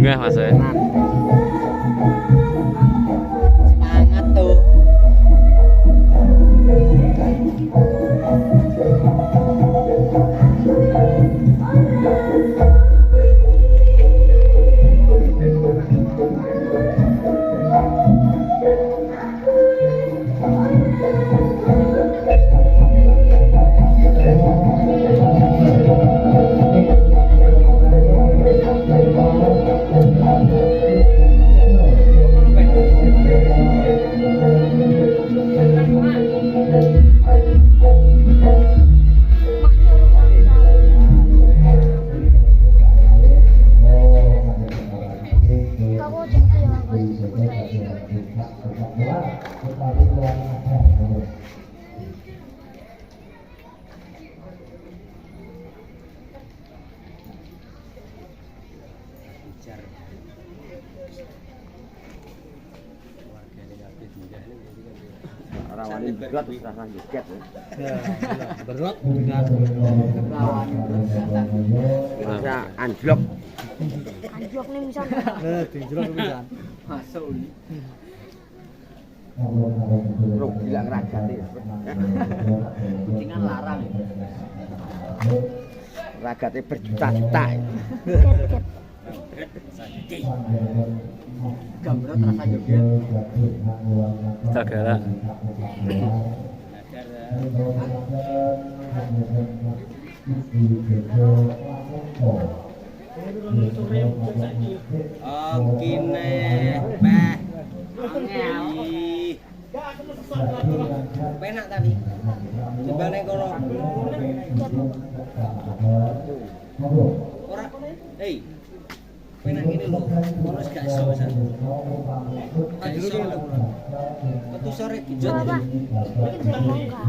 bunga Mas ya. Semangat tuh. Rawan berat rasanya joget ya. Berat dengan lawan Masa anjlok. Anjlok nih misal. Anjlok pisan. Masuk ini. Bro, gila ngeragat ya. Kucingan larang. Ragatnya berjuta-juta. Gambar terasa joget. Sagala. Kine beh. Penak tadi. Tiba ning kono. Ora. Hei. Penak ini lho. Kono gak iso pisan. Metu sore kijot. Coba. Iki mau enggak?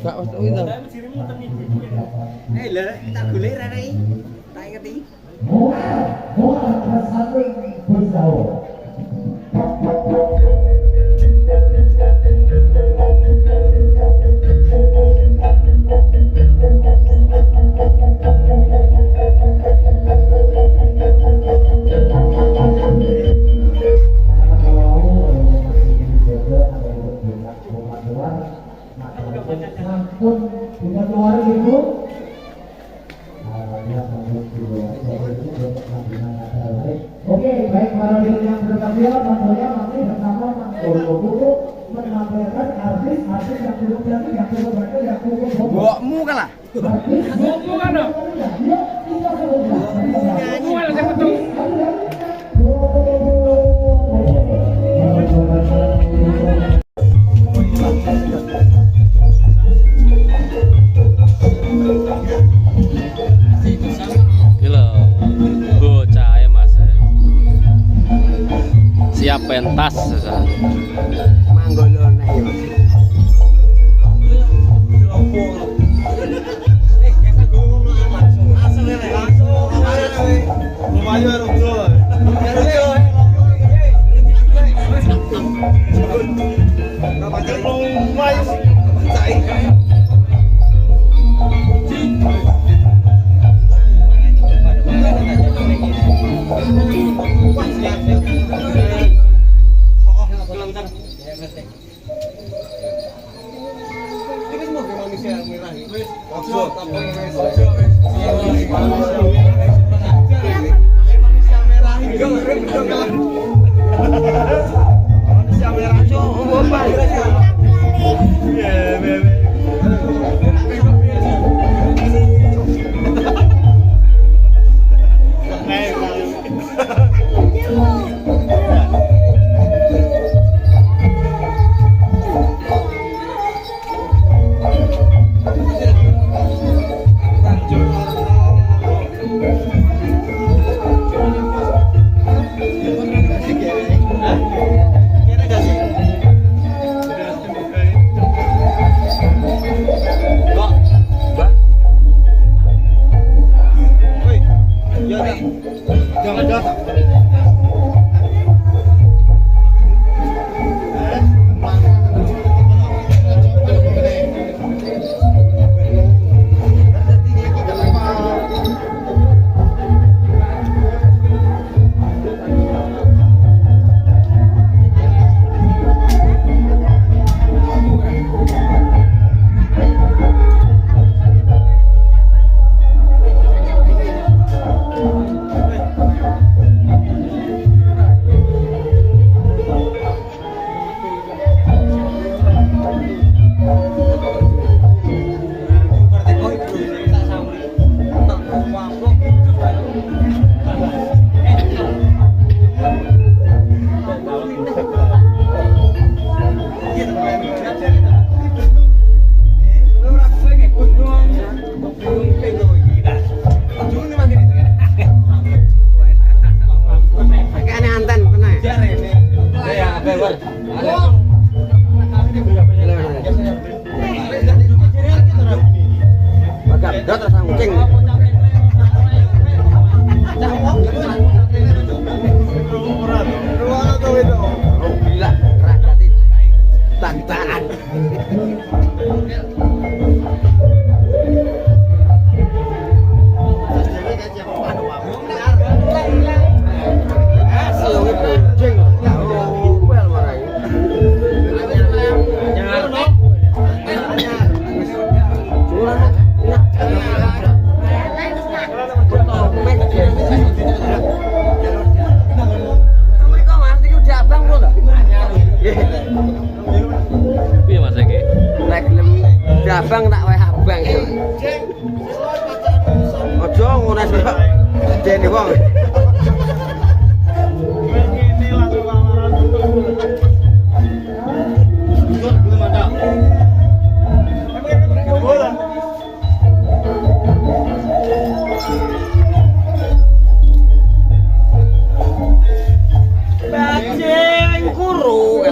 Gak waktu itu. Lha tak golek rene iki. Tak ngerti. Oke, baik para hadirin yang berbahagia, tentunya masih bersama Mas Dodo Putu menampilkan artis-artis yang cukup cantik, yang cukup berkel, yang cukup Bokmu kalah. Bokmu kan dong? Nyanyi malah saya betul. Gila. Bocah ya Mas. Siap pentas. Manggolone yo. Ya terus angcing. Oh gila, rakyat itu tantangan. Piye Mas iki? Nek gelem abang tak wae abang. Aja ngono kok. Dene wong. Bajing kuru.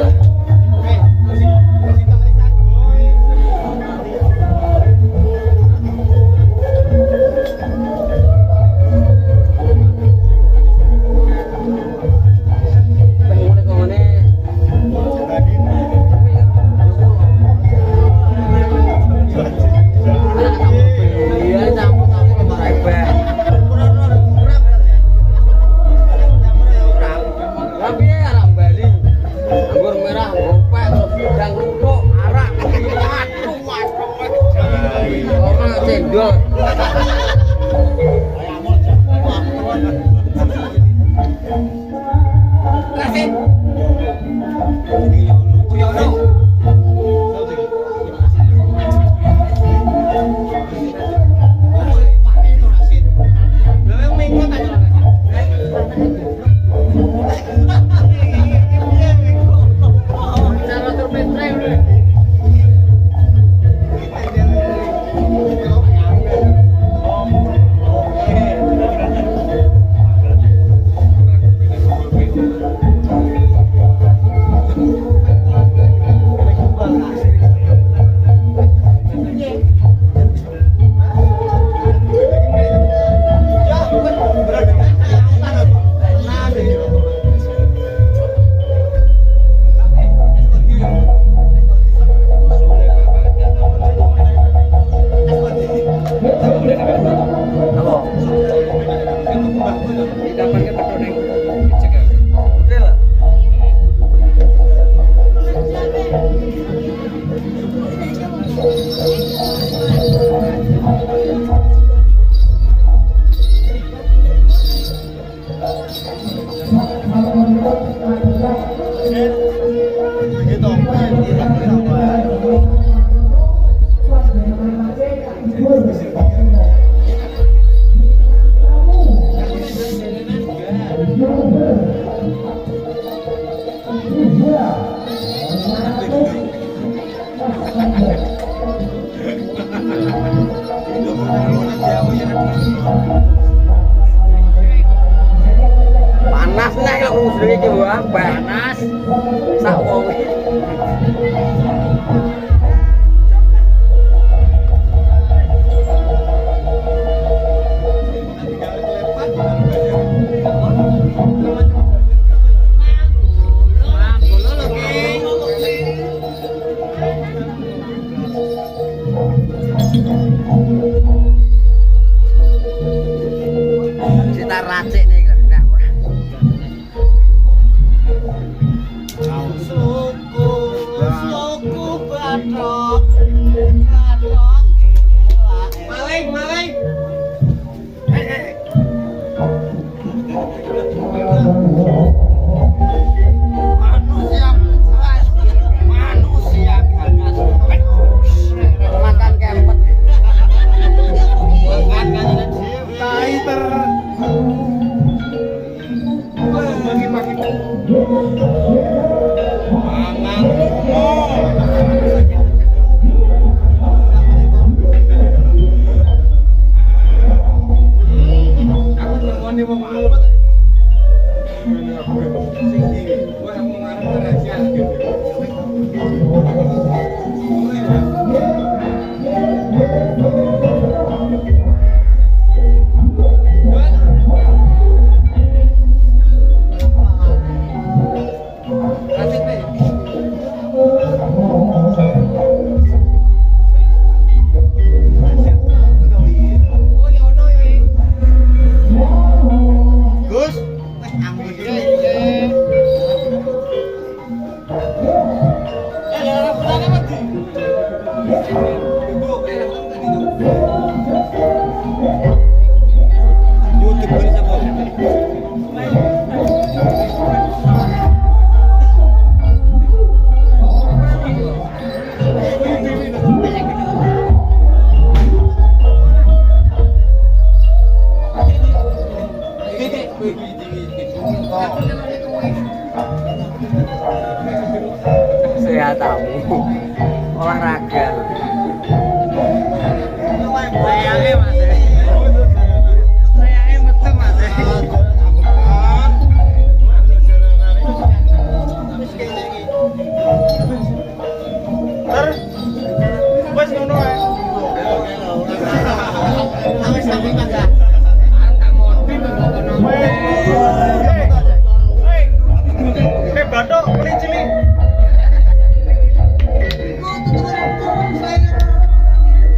Panas nek kok usule iki wae panas. Sak wong. Cita racik nih gak kena ora. Suku bathok maling manusia ganas makan kempet makan kan tai ter YouTuber siapa? Sehat tamu olahraga. Sayangnya mas, sayangnya betul mas. Wes ngono ae. Wes sampe tangga. Arep tak mondi ngono. Hei, bathuk beli cilik.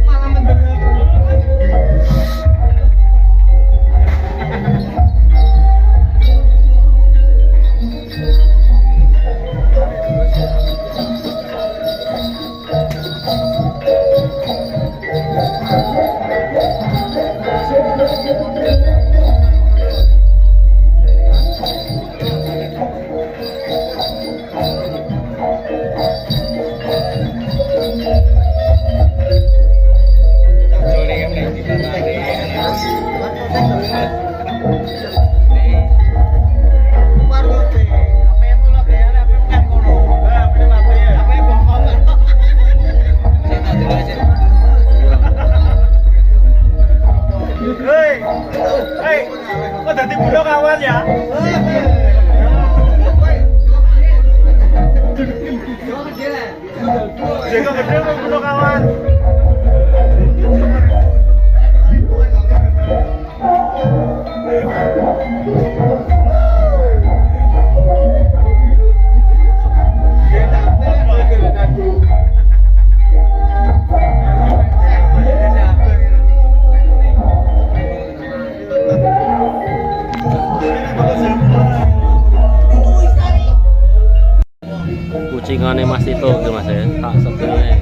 Malah mendengar. Hei, kok dadi budak kawan ya? Jago gede kok budak kawan. Kucingannya mas itu gitu mas ya, tak sebelnya.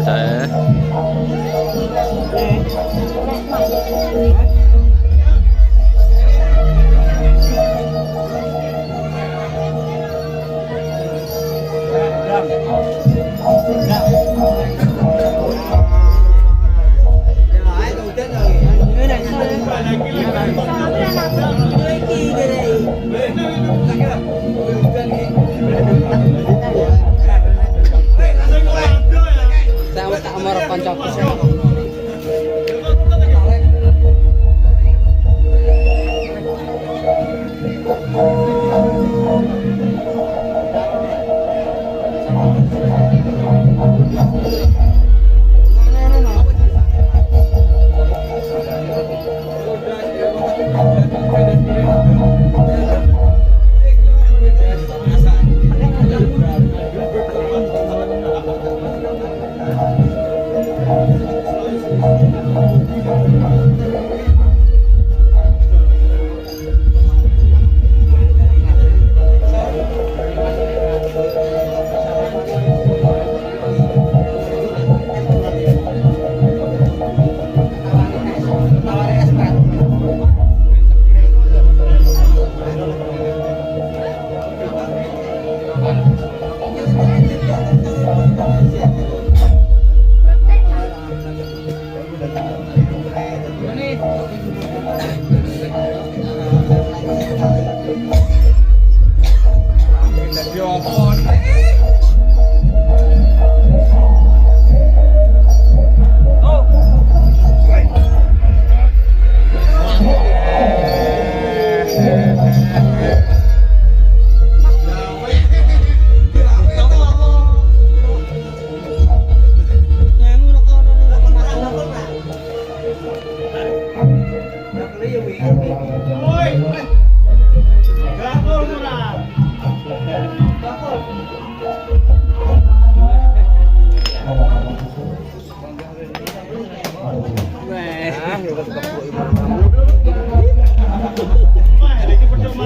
saya. Saya tak amar kancaku saya.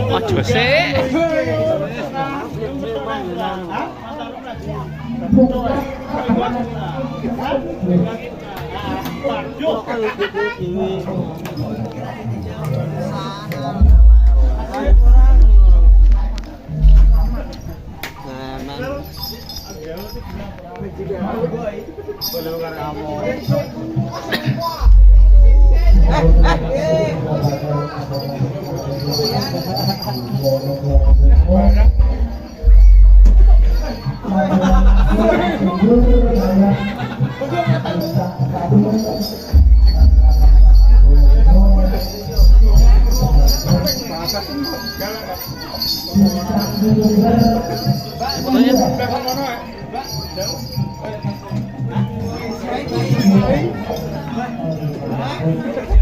Maju sih. Fotonya.